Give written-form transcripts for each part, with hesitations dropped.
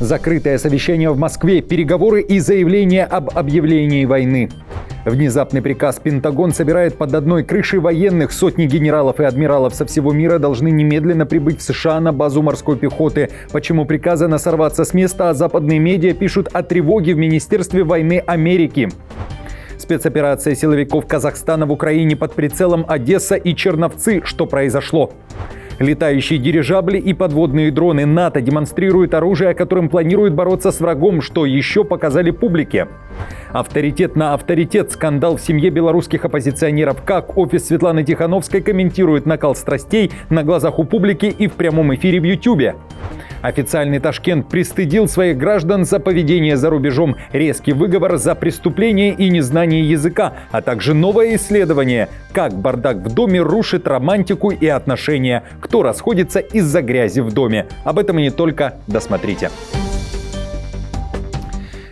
Закрытое совещание в Москве, переговоры и заявление об объявлении войны. Внезапный приказ: Пентагон собирает под одной крышей военных. Сотни генералов и адмиралов со всего мира должны немедленно прибыть в США на базу морской пехоты. Почему приказано сорваться с места, а западные медиа пишут о тревоге в Министерстве войны Америки. Спецоперация силовиков Казахстана в Украине под прицелом Одесса и Черновцы. Что произошло? Летающие дирижабли и подводные дроны. НАТО демонстрирует оружие, которым планирует бороться с врагом, что еще показали публике. Авторитет на авторитет. Скандал в семье белорусских оппозиционеров. Как офис Светланы Тихановской комментирует накал страстей на глазах у публики и в прямом эфире в Ютубе. Официальный Ташкент пристыдил своих граждан за поведение за рубежом. Резкий выговор за преступление и незнание языка, а также новое исследование. Как бардак в доме рушит романтику и отношения. Кто расходится из-за грязи в доме. Об этом и не только. Досмотрите.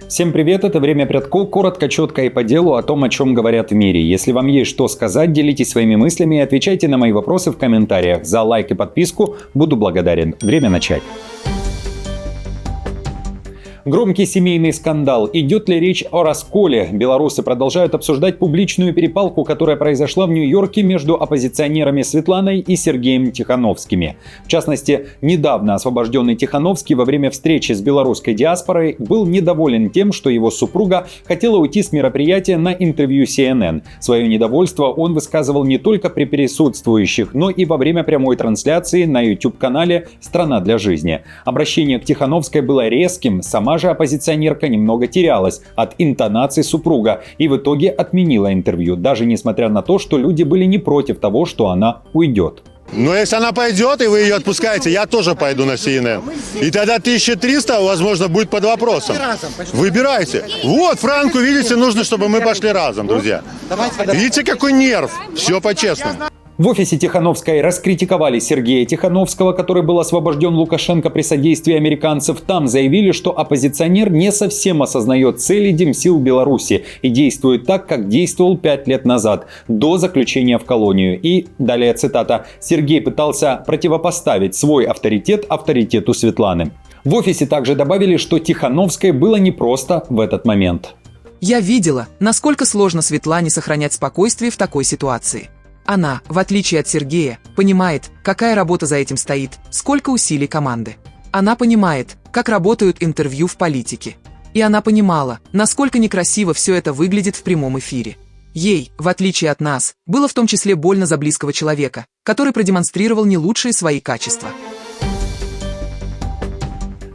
Всем привет, это «Время Прядко», коротко, четко и по делу о том, о чем говорят в мире. Если вам есть что сказать, делитесь своими мыслями и отвечайте на мои вопросы в комментариях. За лайк и подписку буду благодарен. Время начать. Громкий семейный скандал. Идет ли речь о расколе? Белорусы продолжают обсуждать публичную перепалку, которая произошла в Нью-Йорке между оппозиционерами Светланой и Сергеем Тихановскими. В частности, недавно освобожденный Тихановский во время встречи с белорусской диаспорой был недоволен тем, что его супруга хотела уйти с мероприятия на интервью CNN. Свое недовольство он высказывал не только при присутствующих, но и во время прямой трансляции на YouTube-канале «Страна для жизни». Обращение к Тихановской было резким, сама же оппозиционерка немного терялась от интонаций супруга и в итоге отменила интервью, даже несмотря на то, что люди были не против того, что она уйдет. Но если она пойдет и вы ее отпускаете, я тоже пойду на CNN. И тогда 1300, возможно, будет под вопросом. Выбирайте. Вот, Франку, видите, нужно, чтобы мы пошли разом, друзья. Видите, какой нерв? Все по-честному. В офисе Тихановской раскритиковали Сергея Тихановского, который был освобожден Лукашенко при содействии американцев. Там заявили, что оппозиционер не совсем осознает цели Демсил Беларуси и действует так, как действовал 5 лет назад, до заключения в колонию. И, далее цитата, Сергей пытался противопоставить свой авторитет авторитету Светланы. В офисе также добавили, что Тихановской было непросто в этот момент. Я видела, насколько сложно Светлане сохранять спокойствие в такой ситуации. Она, в отличие от Сергея, понимает, какая работа за этим стоит, сколько усилий команды. Она понимает, как работают интервью в политике. И она понимала, насколько некрасиво все это выглядит в прямом эфире. Ей, в отличие от нас, было в том числе больно за близкого человека, который продемонстрировал не лучшие свои качества.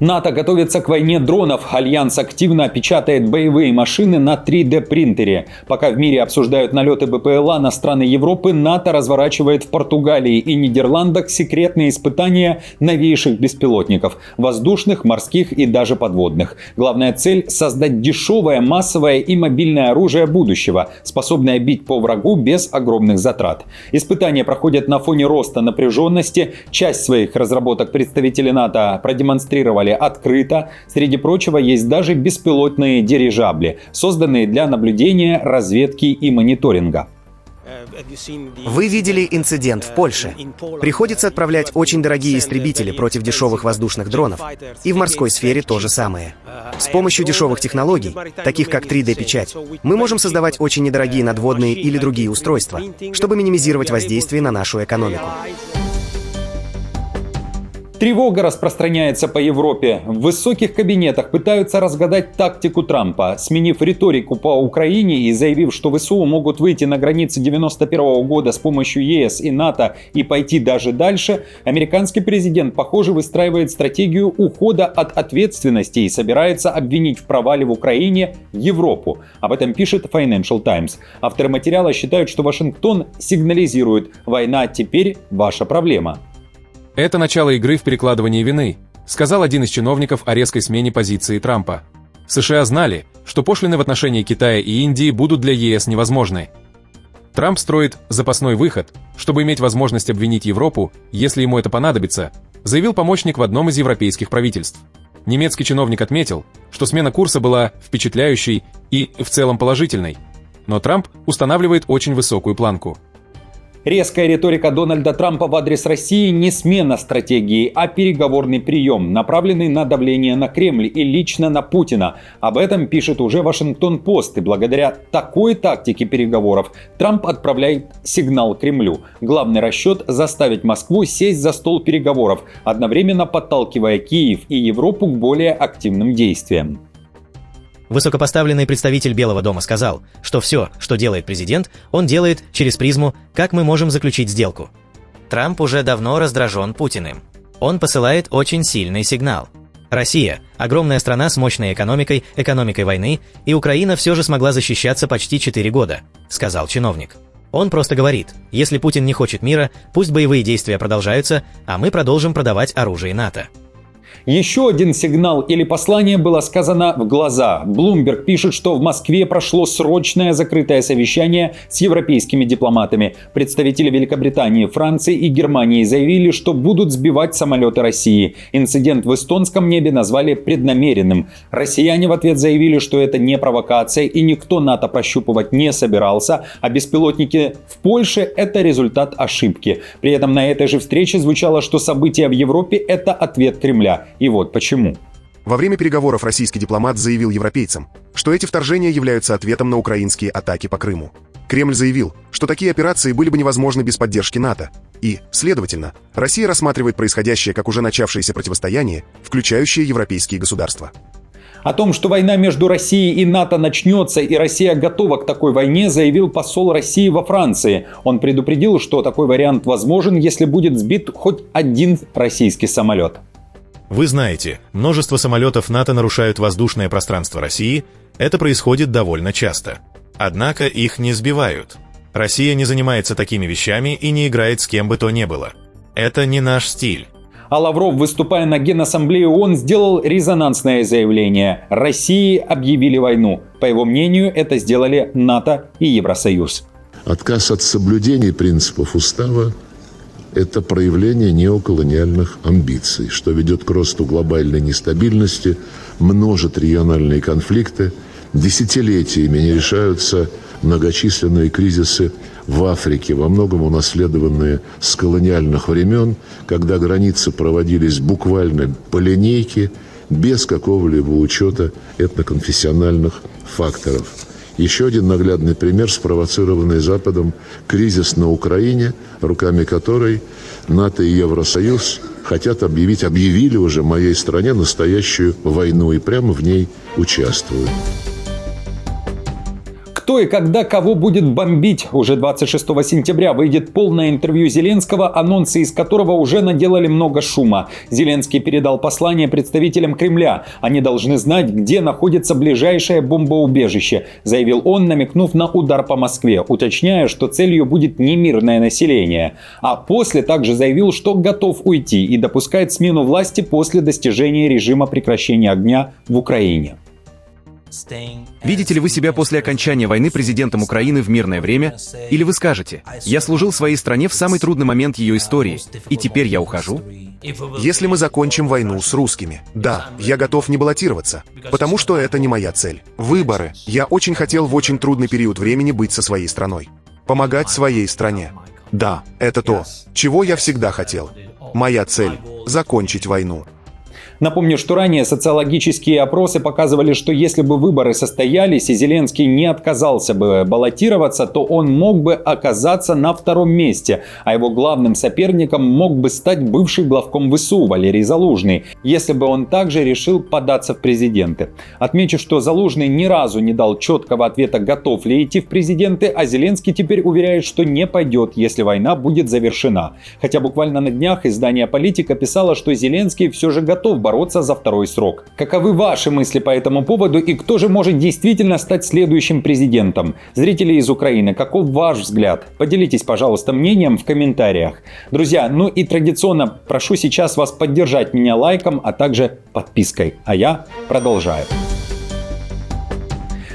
НАТО готовится к войне дронов. Альянс активно печатает боевые машины на 3D-принтере. Пока в мире обсуждают налеты БПЛА на страны Европы, НАТО разворачивает в Португалии и Нидерландах секретные испытания новейших беспилотников – воздушных, морских и даже подводных. Главная цель – создать дешевое, массовое и мобильное оружие будущего, способное бить по врагу без огромных затрат. Испытания проходят на фоне роста напряженности. Часть своих разработок представители НАТО продемонстрировали открыто. Среди прочего, есть даже беспилотные дирижабли, созданные для наблюдения, разведки и мониторинга. Вы видели инцидент в Польше. Приходится отправлять очень дорогие истребители против дешевых воздушных дронов. И в морской сфере то же самое. С помощью дешевых технологий, таких как 3D-печать, мы можем создавать очень недорогие надводные или другие устройства, чтобы минимизировать воздействие на нашу экономику. Тревога распространяется по Европе. В высоких кабинетах пытаются разгадать тактику Трампа. Сменив риторику по Украине и заявив, что ВСУ могут выйти на границы 1991 года с помощью ЕС и НАТО и пойти даже дальше, американский президент, похоже, выстраивает стратегию ухода от ответственности и собирается обвинить в провале в Украине Европу. Об этом пишет Financial Times. Авторы материала считают, что Вашингтон сигнализирует: «Война теперь ваша проблема». Это начало игры в перекладывании вины, сказал один из чиновников о резкой смене позиции Трампа. США знали, что пошлины в отношении Китая и Индии будут для ЕС невозможны. Трамп строит запасной выход, чтобы иметь возможность обвинить Европу, если ему это понадобится, заявил помощник в одном из европейских правительств. Немецкий чиновник отметил, что смена курса была впечатляющей и в целом положительной, но Трамп устанавливает очень высокую планку. Резкая риторика Дональда Трампа в адрес России не смена стратегии, а переговорный прием, направленный на давление на Кремль и лично на Путина. Об этом пишет уже Вашингтон-Пост. И благодаря такой тактике переговоров Трамп отправляет сигнал Кремлю. Главный расчет – заставить Москву сесть за стол переговоров, одновременно подталкивая Киев и Европу к более активным действиям. Высокопоставленный представитель Белого дома сказал, что все, что делает президент, он делает через призму «как мы можем заключить сделку». Трамп уже давно раздражен Путиным. Он посылает очень сильный сигнал. Россия – огромная страна с мощной экономикой, экономикой войны, и Украина все же смогла защищаться почти 4 года, сказал чиновник. Он просто говорит, если Путин не хочет мира, пусть боевые действия продолжаются, а мы продолжим продавать оружие НАТО. Еще один сигнал или послание было сказано в глаза. Bloomberg пишет, что в Москве прошло срочное закрытое совещание с европейскими дипломатами. Представители Великобритании, Франции и Германии заявили, что будут сбивать самолеты России. Инцидент в эстонском небе назвали преднамеренным. Россияне в ответ заявили, что это не провокация и никто НАТО прощупывать не собирался, а беспилотники в Польше – это результат ошибки. При этом на этой же встрече звучало, что события в Европе – это ответ Кремля. И вот почему. Во время переговоров российский дипломат заявил европейцам, что эти вторжения являются ответом на украинские атаки по Крыму. Кремль заявил, что такие операции были бы невозможны без поддержки НАТО. И, следовательно, Россия рассматривает происходящее как уже начавшееся противостояние, включающее европейские государства. О том, что война между Россией и НАТО начнется и Россия готова к такой войне, заявил посол России во Франции. Он предупредил, что такой вариант возможен, если будет сбит хоть один российский самолет. Вы знаете, множество самолетов НАТО нарушают воздушное пространство России, это происходит довольно часто. Однако их не сбивают. Россия не занимается такими вещами и не играет с кем бы то ни было. Это не наш стиль. А Лавров, выступая на Генассамблее ООН, сделал резонансное заявление. России объявили войну. По его мнению, это сделали НАТО и Евросоюз. Отказ от соблюдения принципов устава – это проявление неоколониальных амбиций, что ведет к росту глобальной нестабильности, множит региональные конфликты, десятилетиями не решаются многочисленные кризисы в Африке, во многом унаследованные с колониальных времен, когда границы проводились буквально по линейке, без какого-либо учета этноконфессиональных факторов. Еще один наглядный пример, спровоцированный Западом кризис на Украине, руками которой НАТО и Евросоюз объявили уже моей стране настоящую войну и прямо в ней участвуют. Кто и когда кого будет бомбить? Уже 26 сентября выйдет полное интервью Зеленского, анонсы из которого уже наделали много шума. Зеленский передал послание представителям Кремля. Они должны знать, где находится ближайшее бомбоубежище, заявил он, намекнув на удар по Москве, уточняя, что целью будет не мирное население. А после также заявил, что готов уйти и допускает смену власти после достижения режима прекращения огня в Украине. Видите ли вы себя после окончания войны президентом Украины в мирное время? Или вы скажете, я служил своей стране в самый трудный момент ее истории, и теперь я ухожу? Если мы закончим войну с русскими, да, я готов не баллотироваться, потому что это не моя цель. Выборы. Я очень хотел в очень трудный период времени быть со своей страной. Помогать своей стране. Да, это то, чего я всегда хотел. Моя цель – закончить войну. Напомню, что ранее социологические опросы показывали, что если бы выборы состоялись и Зеленский не отказался бы баллотироваться, то он мог бы оказаться на втором месте, а его главным соперником мог бы стать бывший главком ВСУ Валерий Залужный, если бы он также решил податься в президенты. Отмечу, что Залужный ни разу не дал четкого ответа, готов ли идти в президенты, а Зеленский теперь уверяет, что не пойдет, если война будет завершена. Хотя буквально на днях издание «Политика» писало, что Зеленский все же готов бороться за второй срок. Каковы ваши мысли по этому поводу и кто же может действительно стать следующим президентом? Зрители из Украины, каков ваш взгляд? Поделитесь, пожалуйста, мнением в комментариях. Друзья, ну и традиционно прошу сейчас вас поддержать меня лайком, а также подпиской. А я продолжаю.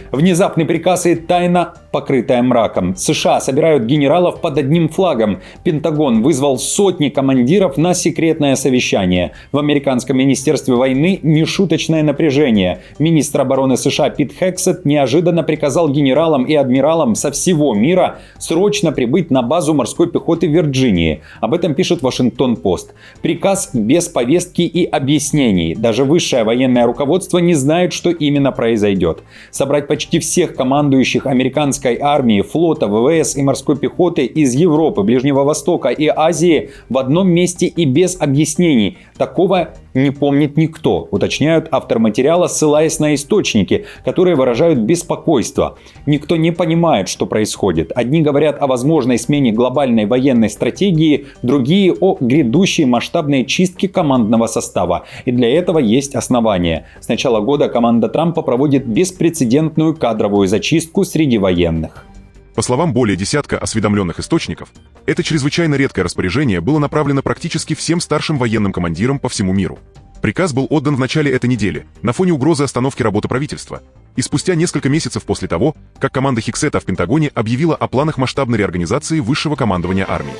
Внезапный приказ и тайна покрытая мраком. США собирают генералов под одним флагом. Пентагон вызвал сотни командиров на секретное совещание. В американском министерстве войны нешуточное напряжение. Министр обороны США Пит Хексет неожиданно приказал генералам и адмиралам со всего мира срочно прибыть на базу морской пехоты в Вирджинии. Об этом пишет Вашингтон-Пост. Приказ без повестки и объяснений. Даже высшее военное руководство не знает, что именно произойдет. Собрать почти всех командующих американской армии, флота, ВВС и морской пехоты из Европы, Ближнего Востока и Азии в одном месте и без объяснений. Такого не помнит никто, уточняют автор материала, ссылаясь на источники, которые выражают беспокойство. Никто не понимает, что происходит. Одни говорят о возможной смене глобальной военной стратегии, другие о грядущей масштабной чистке командного состава. И для этого есть основания. С начала года команда Трампа проводит беспрецедентную кадровую зачистку среди военных. По словам более десятка осведомленных источников, это чрезвычайно редкое распоряжение было направлено практически всем старшим военным командирам по всему миру. Приказ был отдан в начале этой недели, на фоне угрозы остановки работы правительства, и спустя несколько месяцев после того, как команда Хексета в Пентагоне объявила о планах масштабной реорганизации высшего командования армии.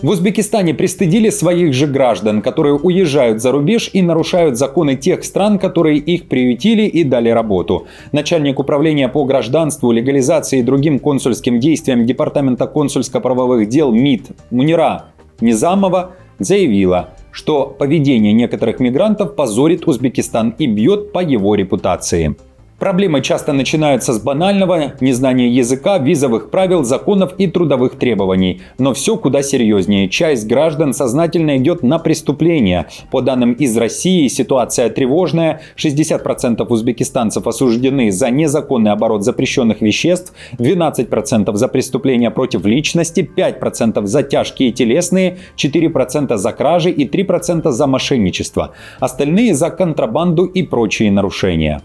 В Узбекистане пристыдили своих же граждан, которые уезжают за рубеж и нарушают законы тех стран, которые их приютили и дали работу. Начальник управления по гражданству, легализации и другим консульским действиям Департамента консульско-правовых дел МИД Мунира Низамова заявила, что поведение некоторых мигрантов позорит Узбекистан и бьет по его репутации. Проблемы часто начинаются с банального незнания языка, визовых правил, законов и трудовых требований. Но все куда серьезнее. Часть граждан сознательно идет на преступления. По данным из России, ситуация тревожная. 60% узбекистанцев осуждены за незаконный оборот запрещенных веществ, 12% за преступления против личности, 5% за тяжкие телесные, 4% за кражи и 3% за мошенничество. Остальные за контрабанду и прочие нарушения.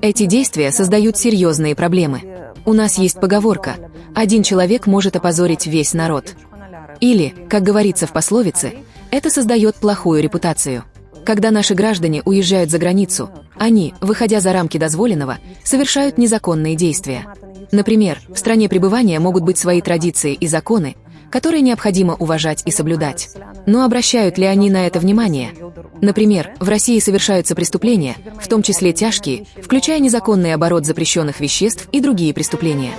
Эти действия создают серьезные проблемы. У нас есть поговорка: один человек может опозорить весь народ. Или, как говорится в пословице, это создает плохую репутацию. Когда наши граждане уезжают за границу, они, выходя за рамки дозволенного, совершают незаконные действия. Например, в стране пребывания могут быть свои традиции и законы, которые необходимо уважать и соблюдать. Но обращают ли они на это внимание? Например, в России совершаются преступления, в том числе тяжкие, включая незаконный оборот запрещенных веществ и другие преступления.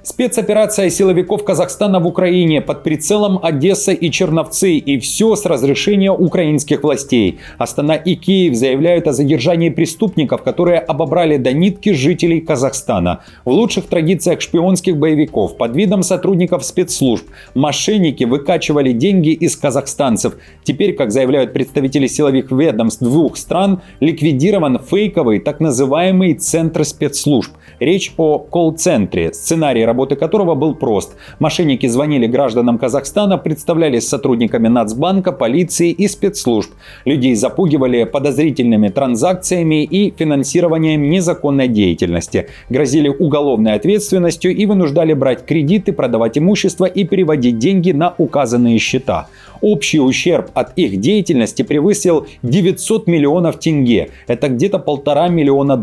Спецоперация силовиков Казахстана в Украине, под прицелом Одесса и Черновцы, и все с разрешения украинских властей. Астана и Киев заявляют о задержании преступников, которые обобрали до нитки жителей Казахстана. В лучших традициях шпионских боевиков, под видом сотрудников спецслужб, мошенники выкачивали деньги из казахстанцев. Теперь, как заявляют представители силовых ведомств двух стран, ликвидирован фейковый так называемый центр спецслужб. Речь о колл-центре, сценарий работы которого был прост. Мошенники звонили гражданам Казахстана, представлялись сотрудниками Нацбанка, полиции и спецслужб. Людей запугивали подозрительными транзакциями и финансированием незаконной деятельности. Грозили уголовной ответственностью и вынуждали брать кредиты, продавать имущество и переводить деньги на указанные счета. Общий ущерб от их деятельности превысил 900 миллионов тенге. Это где-то $1,5 миллиона.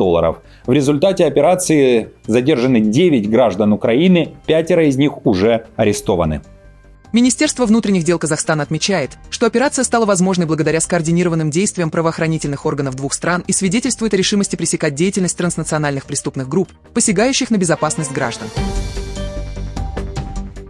В результате операции задержаны 9 граждан Украины, 5 из них уже арестованы. Министерство внутренних дел Казахстана отмечает, что операция стала возможной благодаря скоординированным действиям правоохранительных органов двух стран и свидетельствует о решимости пресекать деятельность транснациональных преступных групп, посягающих на безопасность граждан.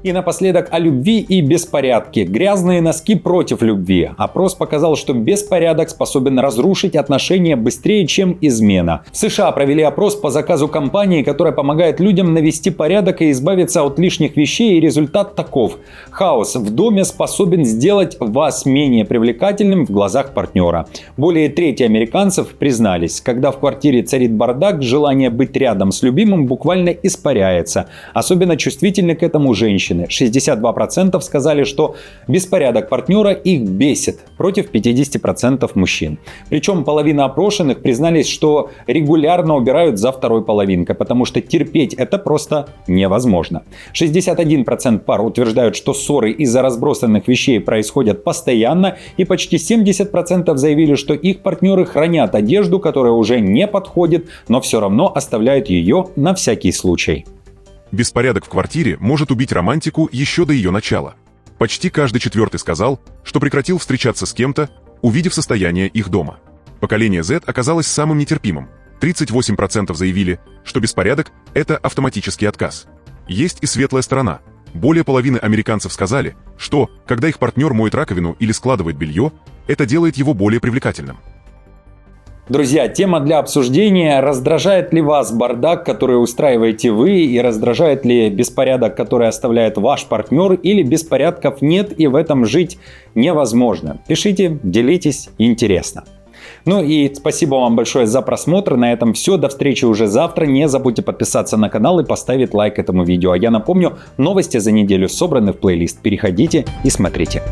И напоследок о любви и беспорядке. Грязные носки против любви. Опрос показал, что беспорядок способен разрушить отношения быстрее, чем измена. В США провели опрос по заказу компании, которая помогает людям навести порядок и избавиться от лишних вещей, и результат таков. Хаос в доме способен сделать вас менее привлекательным в глазах партнера. Более трети американцев признались, когда в квартире царит бардак, желание быть рядом с любимым буквально испаряется. Особенно чувствительны к этому женщины. женщины. 62% сказали, что беспорядок партнера их бесит, против 50% мужчин. Причем половина опрошенных признались, что регулярно убирают за второй половинкой, потому что терпеть это просто невозможно. 61% пар утверждают, что ссоры из-за разбросанных вещей происходят постоянно, и почти 70% заявили, что их партнеры хранят одежду, которая уже не подходит, но все равно оставляют ее на всякий случай. Беспорядок в квартире может убить романтику еще до ее начала. Почти каждый четвертый сказал, что прекратил встречаться с кем-то, увидев состояние их дома. Поколение Z оказалось самым нетерпимым. 38% заявили, что беспорядок – это автоматический отказ. Есть и светлая сторона. Более половины американцев сказали, что, когда их партнер моет раковину или складывает белье, это делает его более привлекательным. Друзья, тема для обсуждения: раздражает ли вас бардак, который устраиваете вы, и раздражает ли беспорядок, который оставляет ваш партнер, или беспорядков нет и в этом жить невозможно? Пишите, делитесь, интересно. Ну и спасибо вам большое за просмотр. На этом все. До встречи уже завтра. Не забудьте подписаться на канал и поставить лайк этому видео. А я напомню, новости за неделю собраны в плейлист. Переходите и смотрите.